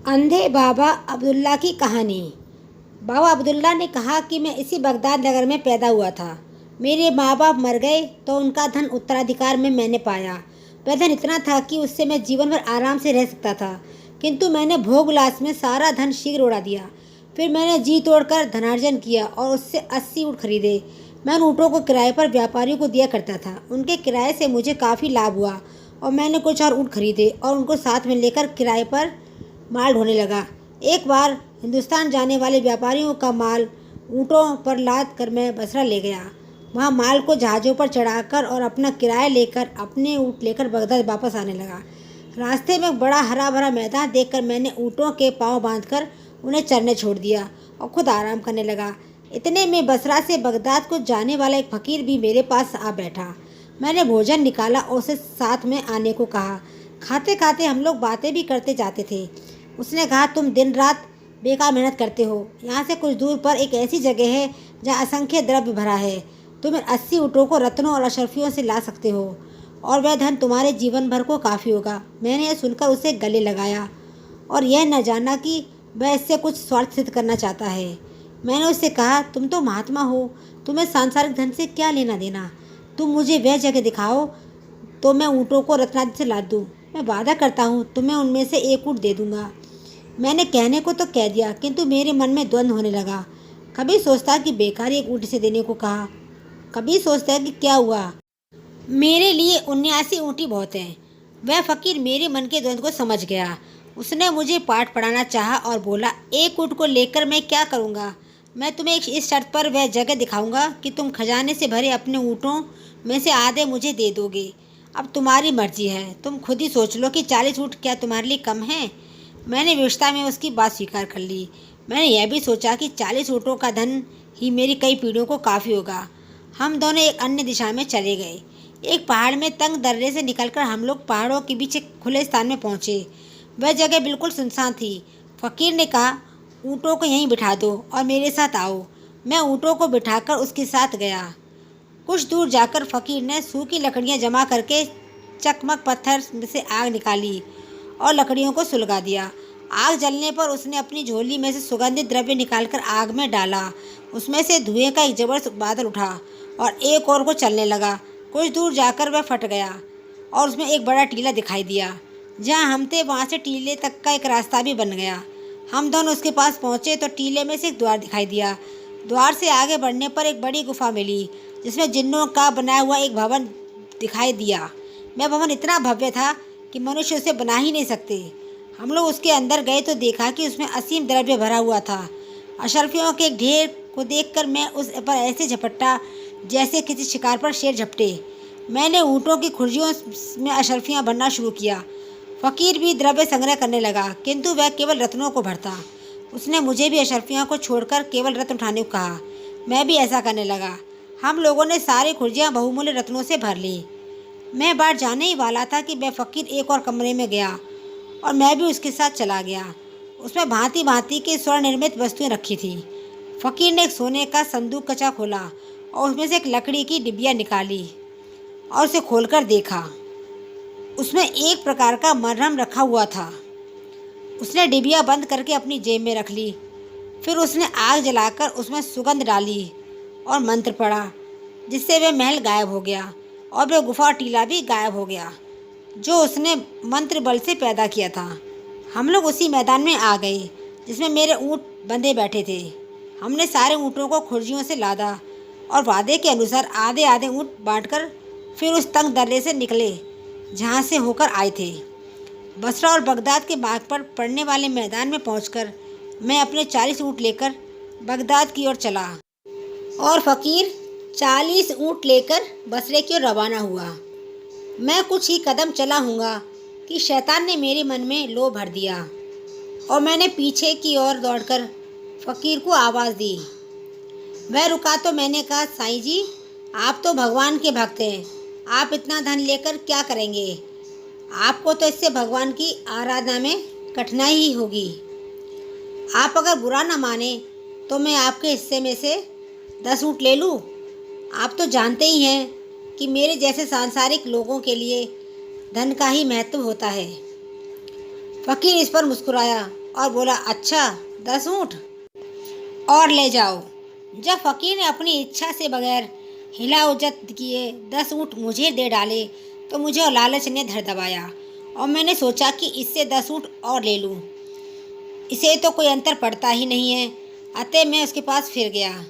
अंधे बाबा अब्दुल्ला की कहानी। बाबा अब्दुल्ला ने कहा कि मैं इसी बगदाद नगर में पैदा हुआ था। मेरे माँ बाप मर गए तो उनका धन उत्तराधिकार में मैंने पाया। वह धन इतना था कि उससे मैं जीवन भर आराम से रह सकता था, किंतु मैंने भोग विलास में सारा धन शीघ्र उड़ा दिया। फिर मैंने जी तोड़कर धनार्जन किया और उससे 80 ऊँट खरीदे। मैं उन ऊँटों को किराए पर व्यापारियों को दिया करता था। उनके किराए से मुझे काफ़ी लाभ हुआ और मैंने कुछ और ऊँट खरीदे और उनको साथ में लेकर किराए पर माल ढोने लगा। एक बार हिंदुस्तान जाने वाले व्यापारियों का माल ऊँटों पर लाद कर मैं बसरा ले गया। वहाँ माल को जहाज़ों पर चढ़ाकर और अपना किराया लेकर अपने ऊँट लेकर बगदाद वापस आने लगा। रास्ते में बड़ा हरा भरा मैदान देखकर मैंने ऊँटों के पाँव बांधकर उन्हें चरने छोड़ दिया और खुद आराम करने लगा। इतने में बसरा से बगदाद को जाने वाला एक फ़कीर भी मेरे पास आ बैठा। मैंने भोजन निकाला और उसे साथ में आने को कहा। खाते खाते हम लोग बातें भी करते जाते थे। उसने कहा, तुम दिन रात बेकार मेहनत करते हो। यहाँ से कुछ दूर पर एक ऐसी जगह है जहाँ असंख्य द्रव्य भरा है। तुम इन 80 ऊँटों को रत्नों और अशरफियों से ला सकते हो और वह धन तुम्हारे जीवन भर को काफ़ी होगा। मैंने यह सुनकर उसे गले लगाया और यह न जाना कि वह इससे कुछ स्वार्थ सिद्ध करना चाहता है। मैंने उससे कहा, तुम तो महात्मा हो, तुम्हें सांसारिक धन से क्या लेना देना। तुम मुझे वह जगह दिखाओ तो मैं ऊँटों को रत्नादि से लाद दूँ। मैं वादा करता हूँ तुम्हें उनमें से एक ऊँट दे दूँगा। मैंने कहने को तो कह दिया, किंतु मेरे मन में द्वंद्व होने लगा। कभी सोचता कि बेकार एक ऊँट से देने को कहा, कभी सोचता कि क्या हुआ, मेरे लिए 79 ऊँट बहुत हैं। वह फ़कीर मेरे मन के द्वंद्व को समझ गया। उसने मुझे पाठ पढ़ाना चाहा और बोला, एक ऊँट को लेकर मैं क्या करूँगा। मैं तुम्हें इस शर्त पर वह जगह दिखाऊंगा कि तुम खजाने से भरे अपने ऊँटों में से आधे मुझे दे दोगे। अब तुम्हारी मर्जी है, तुम खुद ही सोच लो कि 40 ऊँट क्या तुम्हारे लिए कम है। मैंने विवशता में उसकी बात स्वीकार कर ली। मैंने यह भी सोचा कि 40 ऊँटों का धन ही मेरी कई पीढ़ियों को काफ़ी होगा। हम दोनों एक अन्य दिशा में चले गए। एक पहाड़ में तंग दर्रे से निकलकर हम लोग पहाड़ों के बीच एक खुले स्थान में पहुँचे। वह जगह बिल्कुल सुनसान थी। फ़कीर ने कहा, ऊँटों को यहीं बिठा दो और मेरे साथ आओ। मैं ऊँटों को बिठाकर उसके साथ गया। कुछ दूर जाकर फ़कीर ने सूखी लकड़ियाँ जमा करके चकमक पत्थर से आग निकाली और लकड़ियों को सुलगा दिया। आग जलने पर उसने अपनी झोली में से सुगंधित द्रव्य निकालकर आग में डाला। उसमें से धुएं का एक जबरदस्त बादल उठा और एक और को चलने लगा। कुछ दूर जाकर वह फट गया और उसमें एक बड़ा टीला दिखाई दिया। जहाँ हम थे वहाँ से टीले तक का एक रास्ता भी बन गया। हम दोनों उसके पास पहुँचे तो टीले में से एक द्वार दिखाई दिया। द्वार से आगे बढ़ने पर एक बड़ी गुफा मिली जिसमें जिन्नों का बनाया हुआ एक भवन दिखाई दिया। वह भवन इतना भव्य था कि मनुष्य उसे बना ही नहीं सकते। हम लोग उसके अंदर गए तो देखा कि उसमें असीम द्रव्य भरा हुआ था। अशरफियों के एक ढेर को देखकर मैं उस पर ऐसे झपट्टा जैसे किसी शिकार पर शेर झपटे। मैंने ऊँटों की खुर्जियों में अशरफियाँ भरना शुरू किया। फ़कीर भी द्रव्य संग्रह करने लगा, किंतु वह केवल रत्नों को भरता। उसने मुझे भी अशरफियों को छोड़कर केवल रत्न उठाने को कहा। मैं भी ऐसा करने लगा। हम लोगों ने सारी खुर्जियाँ बहुमूल्य रत्नों से भर ली। मैं बाहर जाने ही वाला था कि वह फ़कीर एक और कमरे में गया और मैं भी उसके साथ चला गया। उसमें भांति भांति की स्वर्ण निर्मित वस्तुएं रखी थी। फ़कीर ने एक सोने का संदूक कचा खोला और उसमें से एक लकड़ी की डिबिया निकाली और उसे खोलकर देखा। उसमें एक प्रकार का मरहम रखा हुआ था। उसने डिबिया बंद करके अपनी जेब में रख ली। फिर उसने आग जलाकर उसमें सुगंध डाली और मंत्र पढ़ा, जिससे वह महल गायब हो गया और वह गुफा टीला भी गायब हो गया जो उसने मंत्र बल से पैदा किया था। हम लोग उसी मैदान में आ गए जिसमें मेरे ऊँट बंधे बैठे थे। हमने सारे ऊँटों को खुर्जियों से लादा और वादे के अनुसार आधे आधे ऊँट बांटकर फिर उस तंग दर्रे से निकले जहाँ से होकर आए थे। बसरा और बगदाद के मार्ग पर पड़ने वाले मैदान में पहुंचकर मैं अपने 40 ऊँट लेकर बगदाद की ओर चला और फ़कीर 40 ऊँट लेकर बसरे की ओर रवाना हुआ। मैं कुछ ही कदम चला हूँगा कि शैतान ने मेरे मन में लोभ भर दिया और मैंने पीछे की ओर दौड़कर फ़कीर को आवाज़ दी। वह रुका तो मैंने कहा, साईं जी, आप तो भगवान के भक्त हैं, आप इतना धन लेकर क्या करेंगे। आपको तो इससे भगवान की आराधना में कठिनाई ही होगी। आप अगर बुरा न माने तो मैं आपके हिस्से में से 10 ऊँट ले लूँ। आप तो जानते ही हैं कि मेरे जैसे सांसारिक लोगों के लिए धन का ही महत्व होता है। फ़कीर इस पर मुस्कुराया और बोला, अच्छा 10 ऊँट और ले जाओ। जब फ़कीर ने अपनी इच्छा से बगैर हिला उजत किए 10 ऊँट मुझे दे डाले तो मुझे और लालच ने धर दबाया और मैंने सोचा कि इससे 10 ऊँट और ले लूँ। इसे तो कोई अंतर पड़ता ही नहीं है। अतः मैं उसके पास फिर गया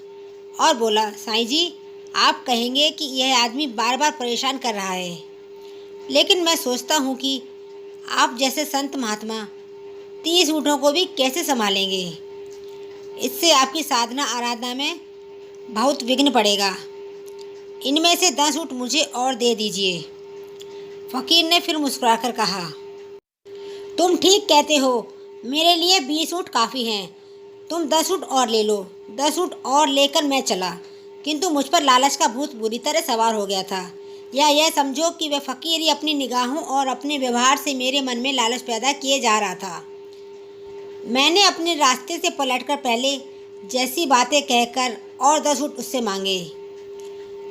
और बोला, साईं जी, आप कहेंगे कि यह आदमी बार बार परेशान कर रहा है, लेकिन मैं सोचता हूँ कि आप जैसे संत महात्मा 30 ऊँटों को भी कैसे संभालेंगे। इससे आपकी साधना आराधना में बहुत विघ्न पड़ेगा। इनमें से 10 ऊँट मुझे और दे दीजिए। फ़कीर ने फिर मुस्कुराकर कहा, तुम ठीक कहते हो, मेरे लिए 20 ऊँट काफ़ी हैं। तुम 10 ऊँट और ले लो। 10 ऊँट और लेकर मैं चला, किंतु मुझ पर लालच का भूत बुरी तरह सवार हो गया था। या यह समझो कि वह फ़कीर ही अपनी निगाहों और अपने व्यवहार से मेरे मन में लालच पैदा किए जा रहा था। मैंने अपने रास्ते से पलटकर पहले जैसी बातें कहकर और 10 ऊँट उससे मांगे।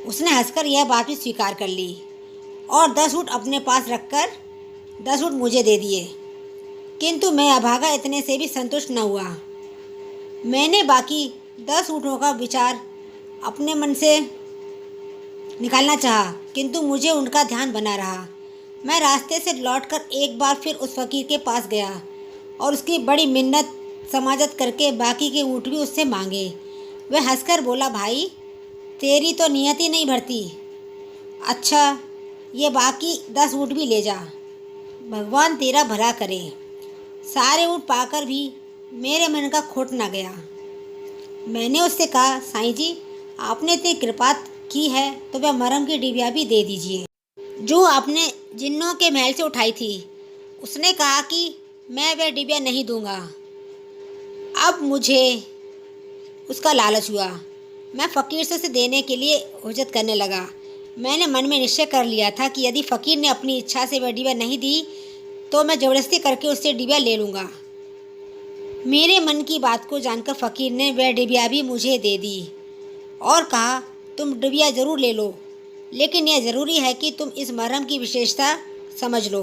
उसने हंसकर यह बात भी स्वीकार कर ली और 10 ऊँट अपने पास रखकर 10 ऊँट मुझे दे दिए। किंतु मैं अभागा इतने से भी संतुष्ट न हुआ। मैंने बाकी 10 ऊँटों का विचार अपने मन से निकालना चाहा, किंतु मुझे उनका ध्यान बना रहा। मैं रास्ते से लौटकर एक बार फिर उस फ़कीर के पास गया और उसकी बड़ी मिन्नत समाजत करके बाकी के ऊँट भी उससे मांगे। वह हंसकर बोला, भाई, तेरी तो नियत ही नहीं भरती। अच्छा, ये बाकी 10 ऊँट भी ले जा, भगवान तेरा भला करे। सारे ऊँट पाकर भी मेरे मन का खोट न गया। मैंने उससे कहा, साईं जी, आपने इतनी कृपा की है तो वह मरहम की डिबिया भी दे दीजिए जो आपने जिन्नों के महल से उठाई थी। उसने कहा कि मैं वह डिबिया नहीं दूंगा। अब मुझे उसका लालच हुआ। मैं फ़कीर से उसे देने के लिए हुज्जत करने लगा। मैंने मन में निश्चय कर लिया था कि यदि फ़कीर ने अपनी इच्छा से वह डिबिया नहीं दी तो मैं ज़बरदस्ती करके उससे डिबिया ले लूँगा। मेरे मन की बात को जानकर फ़कीर ने वह डिबिया भी मुझे दे दी और कहा, तुम डिबिया ज़रूर ले लो, लेकिन यह ज़रूरी है कि तुम इस मरहम की विशेषता समझ लो।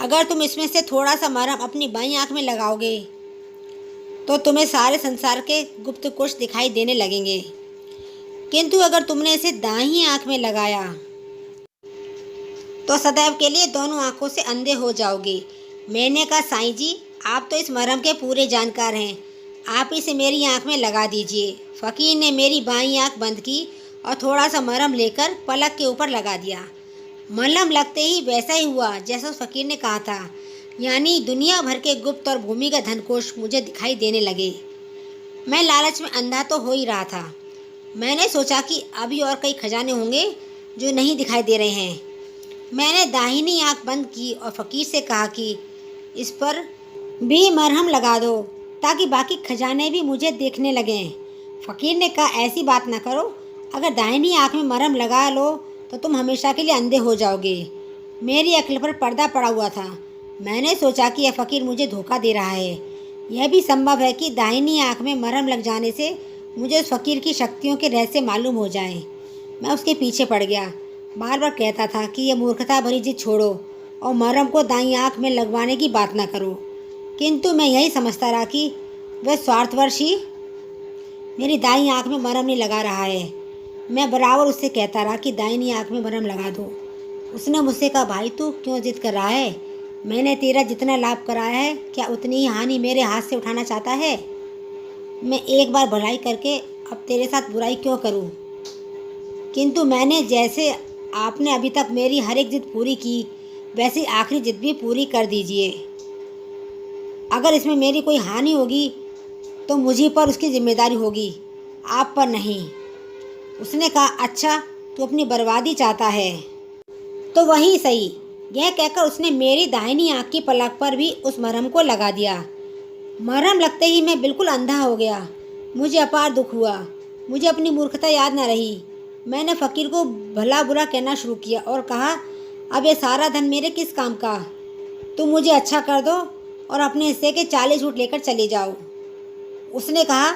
अगर तुम इसमें से थोड़ा सा मरहम अपनी बाईं आँख में लगाओगे तो तुम्हें सारे संसार के गुप्त कुश दिखाई देने लगेंगे, किंतु अगर तुमने इसे दाहिनी आँख में लगाया तो सदैव के लिए दोनों आँखों से अंधे हो जाओगे। मैंने कहा, साईं जी, आप तो इस मरहम के पूरे जानकार हैं, आप इसे मेरी आँख में लगा दीजिए। फ़कीर ने मेरी बाईं आँख बंद की और थोड़ा सा मरहम लेकर पलक के ऊपर लगा दिया। मरहम लगते ही वैसा ही हुआ जैसा उस फ़कीर ने कहा था, यानी दुनिया भर के गुप्त और भूमि का धनकोष मुझे दिखाई देने लगे। मैं लालच में अंधा तो हो ही रहा था। मैंने सोचा कि अभी और कई खजाने होंगे जो नहीं दिखाई दे रहे हैं। मैंने दाहिनी आँख बंद की और फ़कीर से कहा कि इस पर भी मरहम लगा दो ताकि बाकी खजाने भी मुझे देखने लगें। फ़कीर ने कहा, ऐसी बात ना करो, अगर दाहिनी आँख में मरहम लगा लो तो तुम हमेशा के लिए अंधे हो जाओगे। मेरी अक्ल पर पर्दा पड़ा हुआ था। मैंने सोचा कि यह फ़कीर मुझे धोखा दे रहा है। यह भी संभव है कि दाहिनी आँख में मरहम लग जाने से मुझे उस फ़कीर की शक्तियों के रहस्य मालूम हो जाएं। मैं उसके पीछे पड़ गया। बार बार कहता था कि यह मूर्खता भरी जिद छोड़ो और मरहम को दाईं आँख में लगवाने की बात ना करो, किंतु मैं यही समझता रहा कि वह स्वार्थवश ही मेरी दाईं आँख में मरहम नहीं लगा रहा है। मैं बराबर उससे कहता रहा कि दाहिनी आँख में मरहम लगा दो। उसने मुझसे कहा, भाई, तू क्यों जिद कर रहा है? मैंने तेरा जितना लाभ कराया है, क्या उतनी ही हानि मेरे हाथ से उठाना चाहता है? मैं एक बार भलाई करके अब तेरे साथ बुराई क्यों करूं? किंतु मैंने जैसे आपने अभी तक मेरी हर एक जिद पूरी की, वैसी आखिरी जिद भी पूरी कर दीजिए। अगर इसमें मेरी कोई हानि होगी तो मुझी पर उसकी जिम्मेदारी होगी, आप पर नहीं। उसने कहा, अच्छा, तू अपनी बर्बादी चाहता है तो वही सही। यह कहकर उसने मेरी दाहिनी आँख की पलक पर भी उस मरहम को लगा दिया। मरहम लगते ही मैं बिल्कुल अंधा हो गया। मुझे अपार दुख हुआ। मुझे अपनी मूर्खता याद न रही। मैंने फ़कीर को भला बुरा कहना शुरू किया और कहा, अब यह सारा धन मेरे किस काम का? तुम मुझे अच्छा कर दो और अपने हिस्से के 40 ऊँट लेकर चले जाओ। उसने कहा,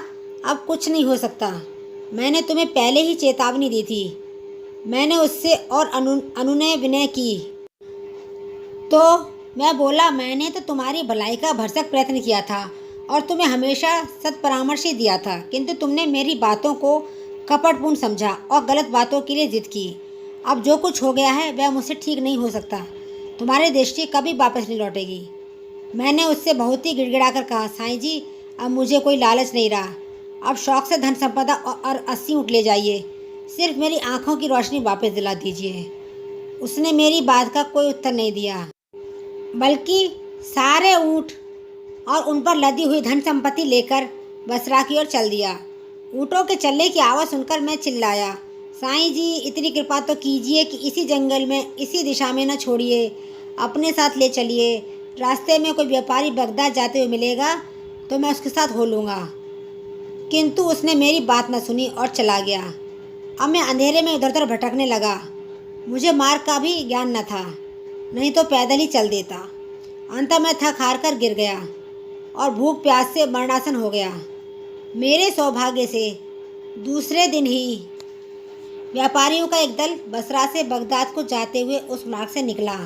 अब कुछ नहीं हो सकता। मैंने तुम्हें पहले ही चेतावनी दी थी। मैंने उससे और अनुनय विनय की तो मैं बोला, मैंने तो तुम्हारी भलाई का भरसक प्रयत्न किया था और तुम्हें हमेशा सत्परामर्श ही दिया था, किंतु तुमने मेरी बातों को कपटपूर्ण समझा और गलत बातों के लिए जिद की। अब जो कुछ हो गया है वह मुझसे ठीक नहीं हो सकता। तुम्हारी दृष्टि कभी वापस नहीं लौटेगी। मैंने उससे बहुत ही गिड़गिड़ा कर कहा, साईं जी, अब मुझे कोई लालच नहीं रहा। अब शौक से धन संपदा और 80 ऊँट ले जाइए, सिर्फ मेरी आंखों की रोशनी वापस दिला दीजिए। उसने मेरी बात का कोई उत्तर नहीं दिया, बल्कि सारे ऊँट और उन पर लदी हुई धन संपत्ति लेकर बसरा की ओर चल दिया। ऊँटों के चलने की आवाज़ सुनकर मैं चिल्लाया, साईं जी, इतनी कृपा तो कीजिए कि इसी जंगल में, इसी दिशा में न छोड़िए, अपने साथ ले चलिए। रास्ते में कोई व्यापारी बगदाद जाते हुए मिलेगा तो मैं उसके साथ हो लूँगा। किंतु उसने मेरी बात न सुनी और चला गया। अब मैं अंधेरे में इधर उधर भटकने लगा। मुझे मार्ग का भी ज्ञान न था, नहीं तो पैदल ही चल देता। अंत में थक हार कर गिर गया और भूख प्यास से मरणासन हो गया। मेरे सौभाग्य से दूसरे दिन ही व्यापारियों का एक दल बसरा से बगदाद को जाते हुए उस मार्ग से निकला।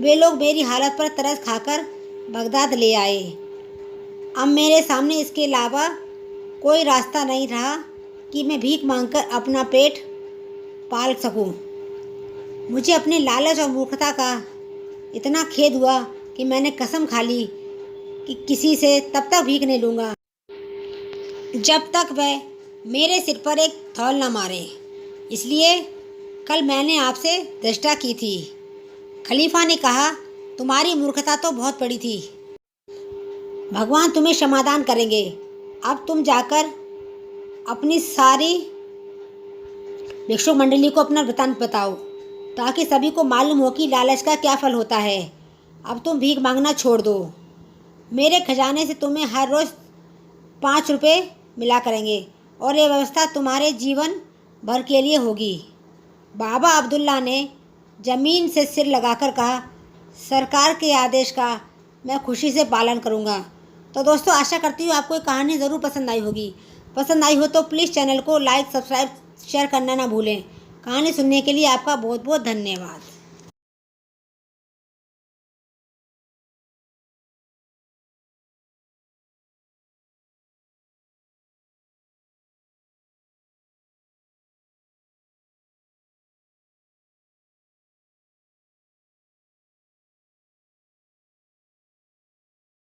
वे लोग मेरी हालत पर तरस खाकर बगदाद ले आए। अब मेरे सामने इसके अलावा कोई रास्ता नहीं रहा कि मैं भीख मांगकर अपना पेट पाल सकूं। मुझे अपने लालच और मूर्खता का इतना खेद हुआ कि मैंने कसम खा ली कि किसी से तब तक भीख नहीं लूँगा जब तक वह मेरे सिर पर एक थौल न मारे। इसलिए कल मैंने आपसे दृष्टा की थी। खलीफा ने कहा, तुम्हारी मूर्खता तो बहुत बड़ी थी, भगवान तुम्हें क्षमादान करेंगे। अब तुम जाकर अपनी सारी भिक्षुक मंडली को अपना वृतांत बताओ, ताकि सभी को मालूम हो कि लालच का क्या फल होता है। अब तुम भीख मांगना छोड़ दो। मेरे खजाने से तुम्हें हर रोज़ 5 रुपये मिला करेंगे और ये व्यवस्था तुम्हारे जीवन भर के लिए होगी। बाबा अब्दुल्ला ने ज़मीन से सिर लगाकर कहा, सरकार के आदेश का मैं खुशी से पालन करूँगा। तो दोस्तों, आशा करती हूँ आपको ये कहानी ज़रूर पसंद आई होगी। पसंद आई हो तो प्लीज़ चैनल को लाइक, सब्सक्राइब, शेयर करना ना भूलें। कहानी सुनने के लिए आपका बहुत बहुत धन्यवाद।